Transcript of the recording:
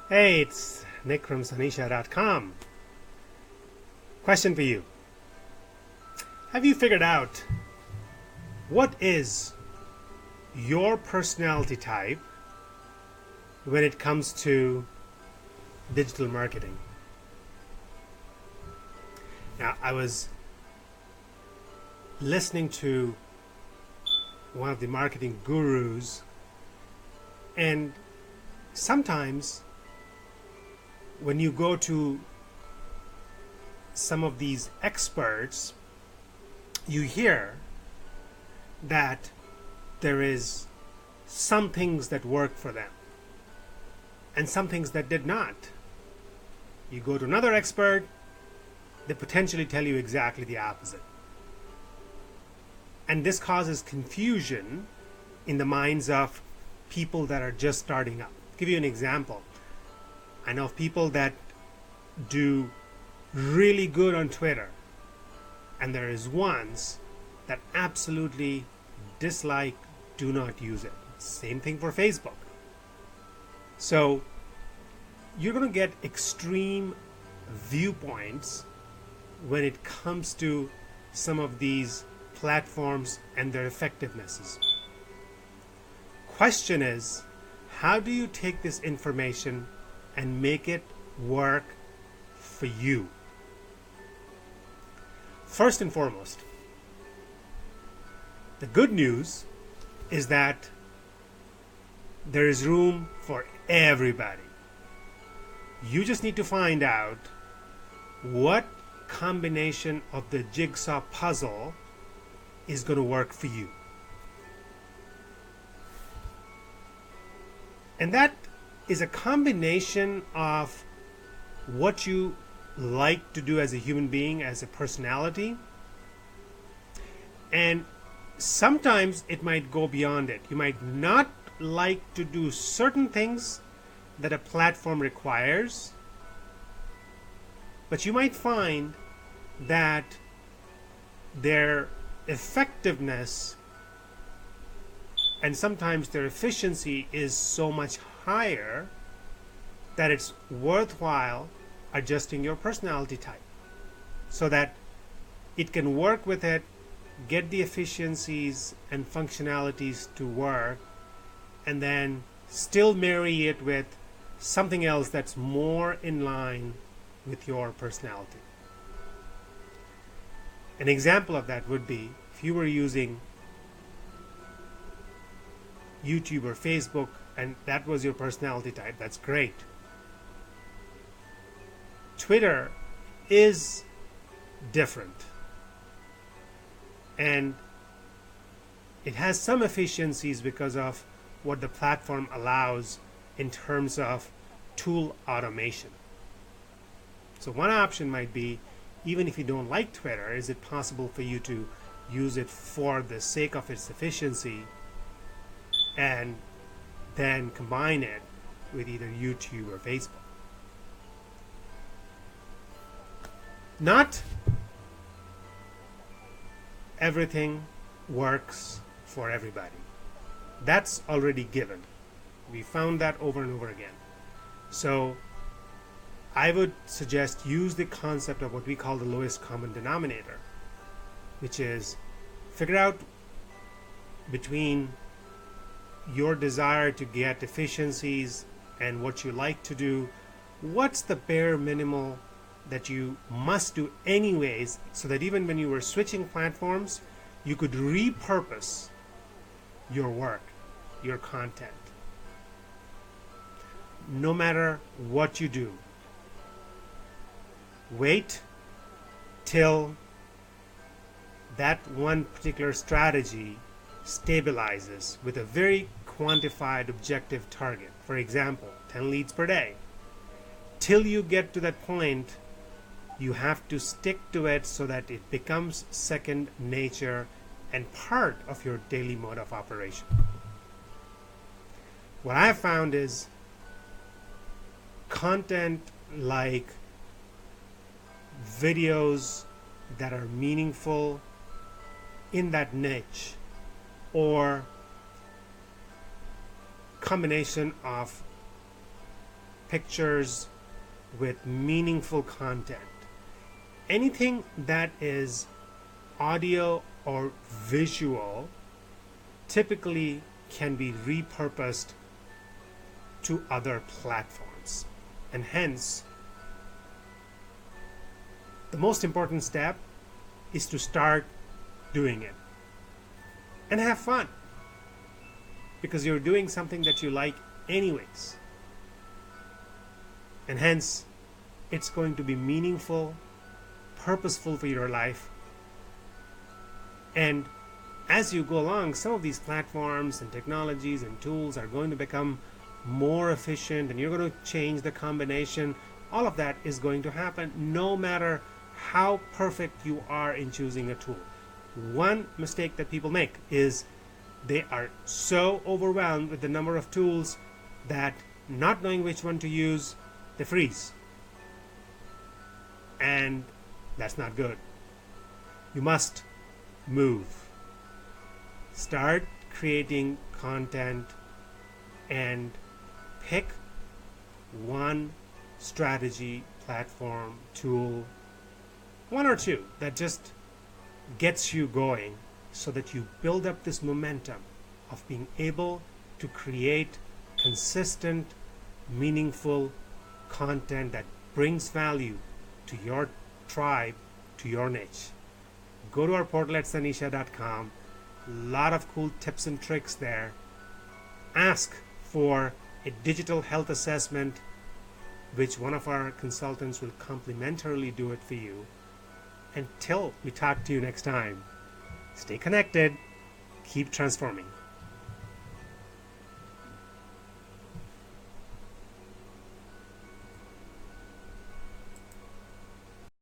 Hey, it's Nick from Sanisha.com. Question for you. Have you figured out what is your personality type when it comes to digital marketing? Now, I was listening to one of the marketing gurus, and sometimes when you go to some of these experts, you hear that there is some things that work for them and some things that did not. You go to another expert, they potentially tell you exactly the opposite. And this causes confusion in the minds of people that are just starting up. I'll give you an example. I know of people that do really good on Twitter, and there is ones that absolutely dislike, do not use it. Same thing for Facebook. So you're going to get extreme viewpoints when it comes to some of these platforms and their effectivenesses. Question is, how do you take this information and make it work for you? First and foremost, the good news is that there is room for everybody. You just need to find out what combination of the jigsaw puzzle is going to work for you. And that is a combination of what you like to do as a human being, as a personality, and sometimes it might go beyond it. You might not like to do certain things that a platform requires, but you might find that their effectiveness and sometimes their efficiency is so much higher that it's worthwhile adjusting your personality type so that it can work with it, get the efficiencies and functionalities to work, and then still marry it with something else that's more in line with your personality. An example of that would be if you were using YouTube or Facebook and that was your personality type, that's great. Twitter is different, and it has some efficiencies because of what the platform allows in terms of tool automation. So one option might be, even if you don't like Twitter, is it possible for you to use it for the sake of its efficiency and then combine it with either YouTube or Facebook? Not everything works for everybody. That's already given. We found that over and over again. So I would suggest use the concept of what we call the lowest common denominator, which is figure out between your desire to get efficiencies and what you like to do, what's the bare minimal that you must do anyways, so that even when you were switching platforms, you could repurpose your work, your content. No matter what you do, wait till that one particular strategy stabilizes with a very quantified objective target. For example, 10 leads per day. Till you get to that point, you have to stick to it so that it becomes second nature and part of your daily mode of operation. What I have found is content like videos that are meaningful in that niche, or combination of pictures, with meaningful content. Anything that is audio or visual typically can be repurposed to other platforms. And hence, the most important step is to start doing it and have fun, because you're doing something that you like anyways. And hence, it's going to be meaningful, purposeful for your life. And as you go along, some of these platforms and technologies and tools are going to become more efficient, and you're going to change the combination. All of that is going to happen no matter how perfect you are in choosing a tool. One mistake that people make is they are so overwhelmed with the number of tools that, not knowing which one to use, they freeze. And that's not good. You must move. Start creating content and pick one strategy, platform, tool, one or two that just gets you going, so that you build up this momentum of being able to create consistent, meaningful content that brings value to your tribe, to your niche. Go to our portal at sanisha.com. A lot of cool tips and tricks there. Ask for a digital health assessment, which one of our consultants will complimentarily do it for you. Until we talk to you next time, stay connected, keep transforming.